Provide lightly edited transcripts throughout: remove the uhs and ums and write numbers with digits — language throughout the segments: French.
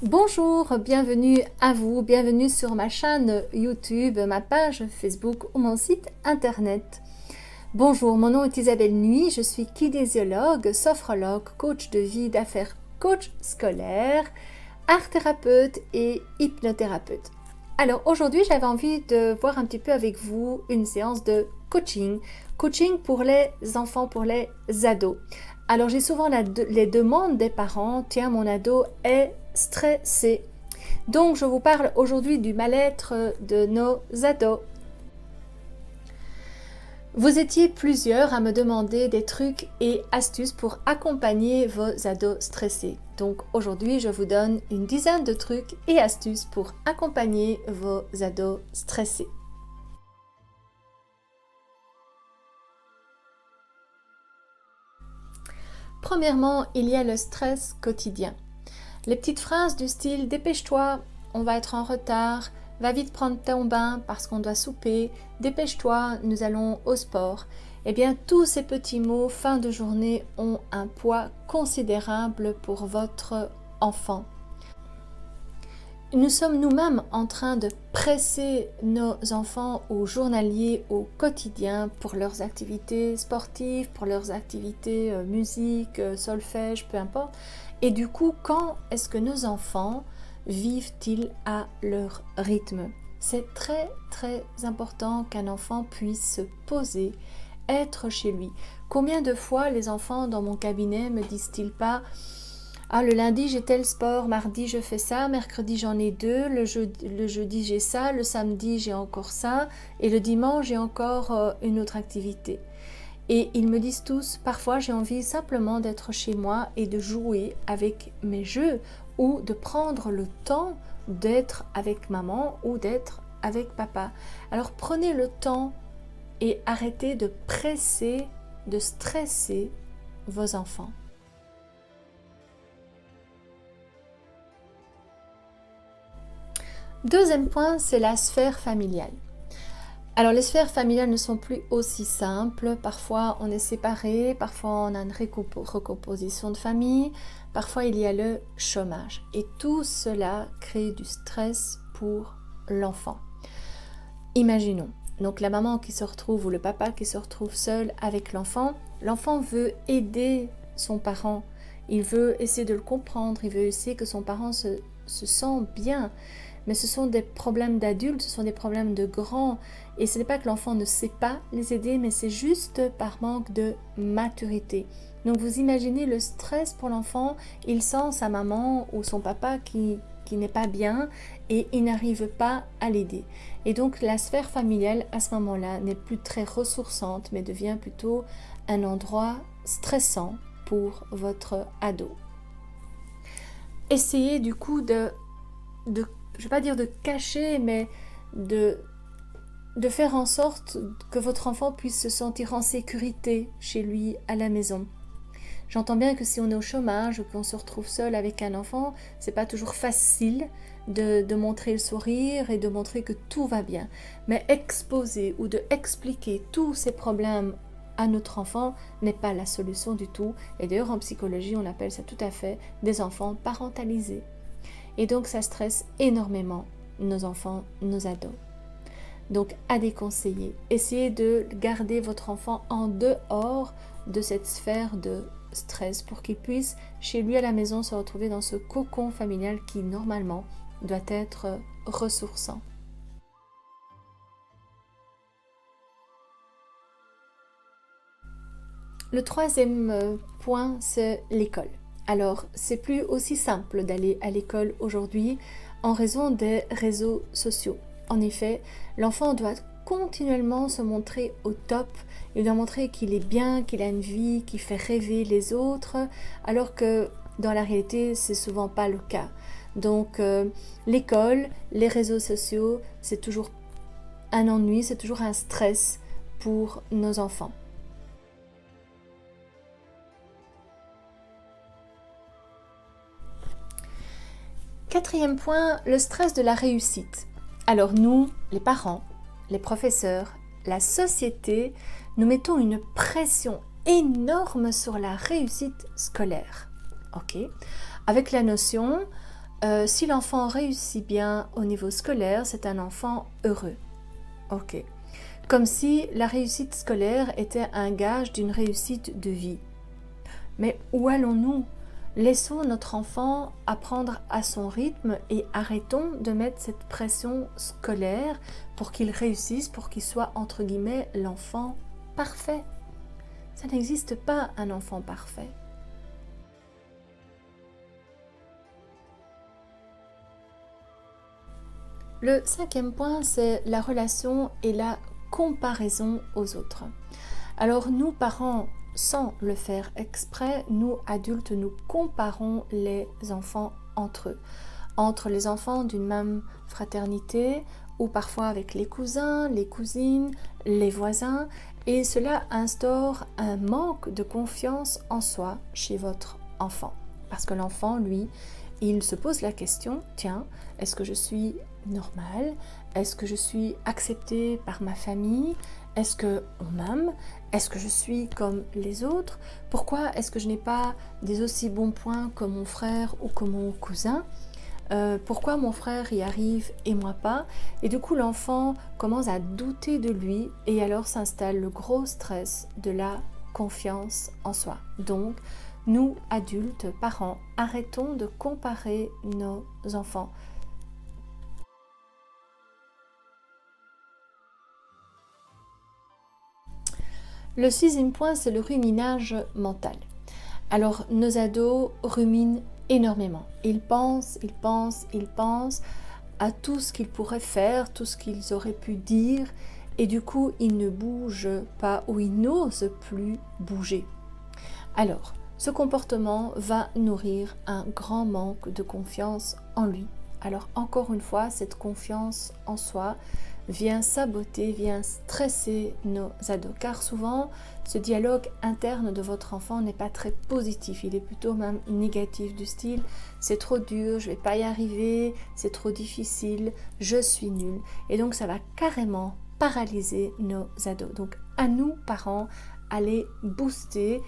Bonjour, bienvenue à vous, bienvenue sur ma chaîne YouTube, ma page Facebook ou mon site internet. Bonjour, mon nom est Isabelle Nuit, je suis kinésiologue, sophrologue, coach de vie, d'affaires, coach scolaire, art thérapeute et hypnothérapeute. Alors aujourd'hui, j'avais envie de voir un petit peu avec vous une séance de coaching pour les enfants, pour les ados. Alors j'ai souvent les demandes des parents, tiens mon ado est stressé. Donc je vous parle aujourd'hui du mal-être de nos ados. Vous étiez plusieurs à me demander des trucs et astuces pour accompagner vos ados stressés. Donc aujourd'hui, je vous donne une dizaine de trucs et astuces pour accompagner vos ados stressés. Premièrement, il y a le stress quotidien. Les petites phrases du style « dépêche-toi, on va être en retard »,« va vite prendre ton bain parce qu'on doit souper »,« dépêche-toi, nous allons au sport ». Eh bien, tous ces petits mots fin de journée ont un poids considérable pour votre enfant. Nous sommes nous-mêmes en train de presser nos enfants au journalier, au quotidien, pour leurs activités sportives, pour leurs activités musique, solfège, peu importe. Et du coup, quand est-ce que nos enfants vivent-ils à leur rythme? C'est très très important qu'un enfant puisse se poser, être chez lui. Combien de fois les enfants dans mon cabinet me disent-ils pas « Ah, le lundi j'ai tel sport, mardi je fais ça, mercredi j'en ai deux, le jeudi j'ai ça, le samedi j'ai encore ça, et le dimanche j'ai encore une autre activité. » Et ils me disent tous, parfois j'ai envie simplement d'être chez moi et de jouer avec mes jeux ou de prendre le temps d'être avec maman ou d'être avec papa. Alors prenez le temps et arrêtez de presser, de stresser vos enfants. Deuxième point, c'est la sphère familiale. Alors les sphères familiales ne sont plus aussi simples, parfois on est séparés, parfois on a une recomposition de famille, parfois il y a le chômage et tout cela crée du stress pour l'enfant. Imaginons, donc la maman qui se retrouve ou le papa qui se retrouve seul avec l'enfant veut aider son parent, il veut essayer de le comprendre, il veut essayer que son parent se sent bien. Mais ce sont des problèmes d'adultes, ce sont des problèmes de grands. Et ce n'est pas que l'enfant ne sait pas les aider, mais c'est juste par manque de maturité. Donc vous imaginez le stress pour l'enfant, il sent sa maman ou son papa qui n'est pas bien et il n'arrive pas à l'aider. Et donc la sphère familiale à ce moment-là n'est plus très ressourçante, mais devient plutôt un endroit stressant pour votre ado. Essayez du coup de je ne vais pas dire de cacher, mais de faire en sorte que votre enfant puisse se sentir en sécurité chez lui à la maison. J'entends bien que si on est au chômage ou qu'on se retrouve seul avec un enfant, c'est pas toujours facile de montrer le sourire et de montrer que tout va bien. Mais exposer ou de expliquer tous ces problèmes à notre enfant n'est pas la solution du tout. Et d'ailleurs en psychologie, on appelle ça tout à fait des enfants parentalisés. Et donc, ça stresse énormément nos enfants, nos ados. Donc, à déconseiller. Essayez de garder votre enfant en dehors de cette sphère de stress pour qu'il puisse, chez lui à la maison, se retrouver dans ce cocon familial qui, normalement, doit être ressourçant. Le troisième point, c'est l'école. Alors, c'est plus aussi simple d'aller à l'école aujourd'hui en raison des réseaux sociaux. En effet, l'enfant doit continuellement se montrer au top. Il doit montrer qu'il est bien, qu'il a une vie, qu'il fait rêver les autres, alors que dans la réalité, c'est souvent pas le cas. Donc, l'école, les réseaux sociaux, c'est toujours un ennui, c'est toujours un stress pour nos enfants. Quatrième point, le stress de la réussite. Alors nous, les parents, les professeurs, la société, nous mettons une pression énorme sur la réussite scolaire. Ok, avec la notion Si l'enfant réussit bien au niveau scolaire, c'est un enfant heureux. Ok. Comme si la réussite scolaire était un gage d'une réussite de vie. Mais où allons-nous? Laissons notre enfant apprendre à son rythme et arrêtons de mettre cette pression scolaire pour qu'il réussisse, pour qu'il soit entre guillemets l'enfant parfait. Ça n'existe pas un enfant parfait. Le 5e point, c'est la relation et la comparaison aux autres. Alors nous, parents, sans le faire exprès, nous, adultes, nous comparons les enfants entre eux. Entre les enfants d'une même fraternité ou parfois avec les cousins, les cousines, les voisins. Et cela instaure un manque de confiance en soi chez votre enfant. Parce que l'enfant, lui, il se pose la question, tiens, est-ce que je suis normale? Est-ce que je suis acceptée par ma famille? Est-ce qu'on m'aime? Est-ce que je suis comme les autres? Pourquoi est-ce que je n'ai pas des aussi bons points que mon frère ou que mon cousin? Pourquoi mon frère y arrive et moi pas? Et du coup, l'enfant commence à douter de lui et alors s'installe le gros stress de la confiance en soi. Donc, nous, adultes, parents, arrêtons de comparer nos enfants. Le 6e point, c'est le ruminage mental. Alors, nos ados ruminent énormément. Ils pensent à tout ce qu'ils pourraient faire, tout ce qu'ils auraient pu dire, et du coup, ils ne bougent pas ou ils n'osent plus bouger. Alors, ce comportement va nourrir un grand manque de confiance en lui. Alors, encore une fois, cette confiance en soi vient saboter, vient stresser nos ados. Car souvent, ce dialogue interne de votre enfant n'est pas très positif. Il est plutôt même négatif du style « c'est trop dur, je ne vais pas y arriver, c'est trop difficile, je suis nul ». Et donc, ça va carrément paralyser nos ados. Donc, à nous, parents, aller booster.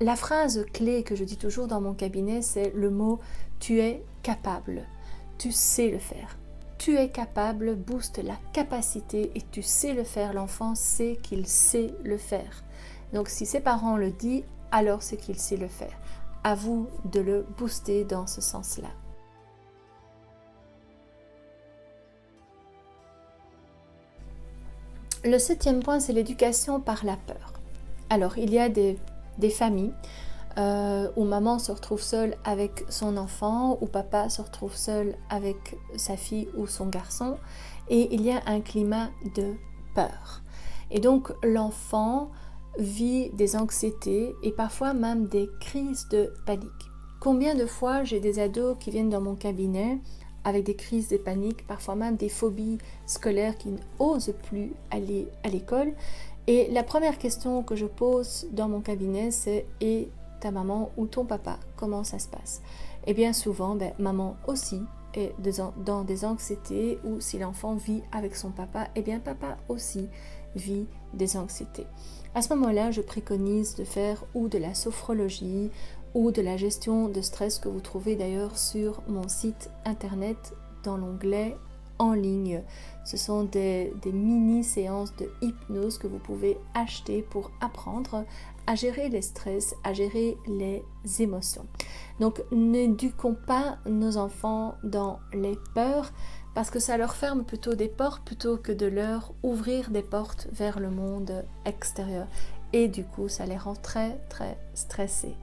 La phrase clé que je dis toujours dans mon cabinet, c'est le mot « tu es capable ». Tu sais le faire. Tu es capable, booste la capacité et tu sais le faire. L'enfant sait qu'il sait le faire. Donc si ses parents le disent, alors c'est qu'il sait le faire. À vous de le booster dans ce sens-là. Le 7e point, c'est l'éducation par la peur. Alors, il y a des familles où maman se retrouve seule avec son enfant, où papa se retrouve seul avec sa fille ou son garçon, et il y a un climat de peur. Et donc l'enfant vit des anxiétés et parfois même des crises de panique. Combien de fois j'ai des ados qui viennent dans mon cabinet avec des crises de panique, parfois même des phobies scolaires qui n'osent plus aller à l'école. Et la première question que je pose dans mon cabinet, c'est « Et ta maman ou ton papa, comment ça se passe ?» Et bien souvent, maman aussi est dans des anxiétés, ou si l'enfant vit avec son papa, et bien papa aussi vit des anxiétés. À ce moment-là, je préconise de faire ou de la sophrologie ou de la gestion de stress que vous trouvez d'ailleurs sur mon site internet dans l'onglet en ligne. Ce sont des mini-séances de hypnose que vous pouvez acheter pour apprendre à gérer les stress, à gérer les émotions. Donc n'éduquons pas nos enfants dans les peurs parce que ça leur ferme plutôt des portes plutôt que de leur ouvrir des portes vers le monde extérieur. Et du coup, ça les rend très très stressés.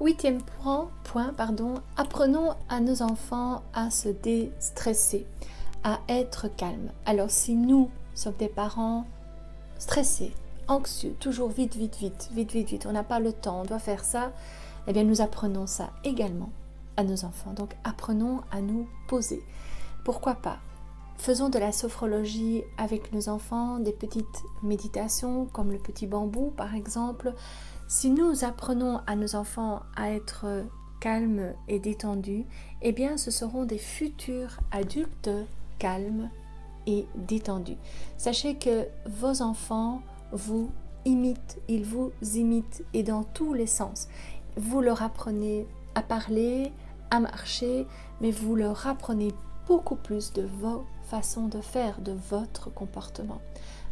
Huitième point, apprenons à nos enfants à se déstresser, à être calmes. Alors si nous sommes des parents stressés, anxieux, toujours vite, on n'a pas le temps, on doit faire ça, eh bien nous apprenons ça également à nos enfants. Donc apprenons à nous poser. Pourquoi pas? Faisons de la sophrologie avec nos enfants, des petites méditations comme le petit bambou par exemple. Si nous apprenons à nos enfants à être calmes et détendus, eh bien ce seront des futurs adultes calmes et détendus. Sachez que vos enfants vous imite, il vous imite et dans tous les sens. Vous leur apprenez à parler, à marcher, mais vous leur apprenez beaucoup plus de vos façons de faire, de votre comportement.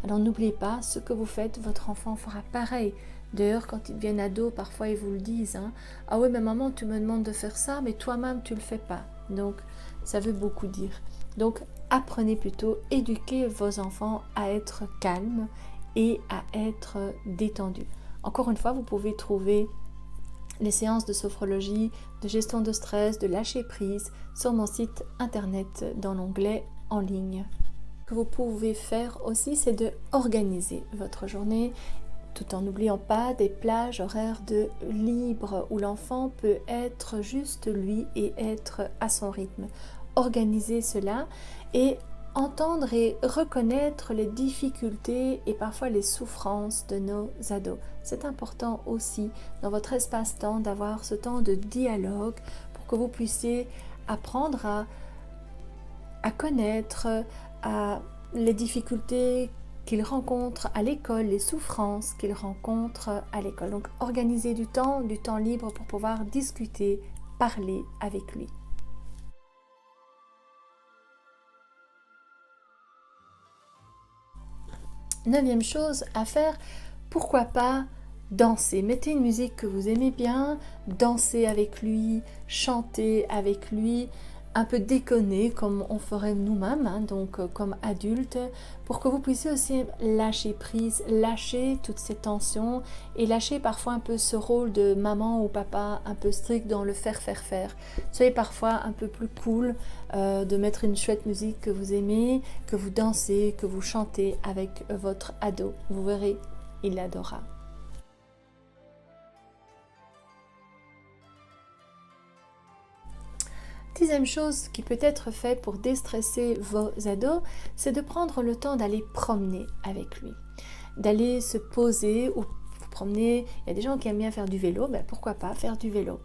Alors n'oubliez pas, ce que vous faites, votre enfant fera pareil. D'ailleurs, quand ils deviennent ados, parfois ils vous le disent. Ah oui, mais maman, tu me demandes de faire ça, mais toi-même, tu ne le fais pas. Donc, ça veut beaucoup dire. Donc, apprenez plutôt, éduquez vos enfants à être calmes et à être détendus. Encore une fois, vous pouvez trouver les séances de sophrologie, de gestion de stress, de lâcher prise sur mon site internet dans l'onglet en ligne. Ce que vous pouvez faire aussi, c'est de organiser votre journée tout en n'oubliant pas des plages horaires de libre où l'enfant peut être juste lui et être à son rythme. Organisez cela et entendre et reconnaître les difficultés et parfois les souffrances de nos ados. C'est important aussi dans votre espace-temps d'avoir ce temps de dialogue pour que vous puissiez apprendre à connaître les difficultés qu'ils rencontrent à l'école, les souffrances qu'ils rencontrent à l'école. Donc organisez du temps libre pour pouvoir discuter, parler avec lui. Neuvième chose à faire, pourquoi pas danser. Mettez une musique que vous aimez bien, dansez avec lui, chantez avec lui, un peu déconner comme on ferait nous-mêmes, donc comme adultes, pour que vous puissiez aussi lâcher prise, lâcher toutes ces tensions et lâcher parfois un peu ce rôle de maman ou papa un peu strict dans le faire. Soyez parfois un peu plus cool, de mettre une chouette musique que vous aimez, que vous dansez, que vous chantez avec votre ado. Vous verrez, il l'adorera. Dixième chose qui peut être faite pour déstresser vos ados, c'est de prendre le temps d'aller promener avec lui, d'aller se poser ou vous promener. Il y a des gens qui aiment bien faire du vélo, ben pourquoi pas faire du vélo,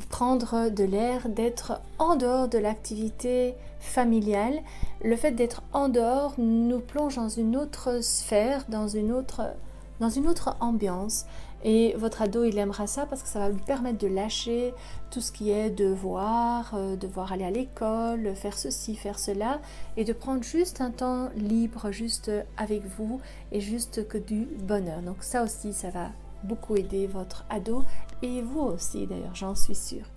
prendre de l'air, d'être en dehors de l'activité familiale. Le fait d'être en dehors nous plonge dans une autre sphère, dans une autre ambiance. Et votre ado, il aimera ça parce que ça va lui permettre de lâcher tout ce qui est devoir aller à l'école, faire ceci, faire cela, et de prendre juste un temps libre, juste avec vous, et juste que du bonheur. Donc ça aussi, ça va beaucoup aider votre ado, et vous aussi d'ailleurs, j'en suis sûre.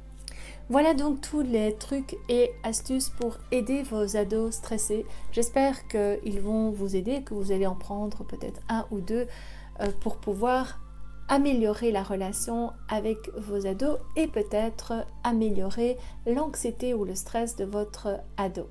Voilà donc tous les trucs et astuces pour aider vos ados stressés. J'espère qu'ils vont vous aider, que vous allez en prendre peut-être un ou deux pour pouvoir améliorer la relation avec vos ados et peut-être améliorer l'anxiété ou le stress de votre ado.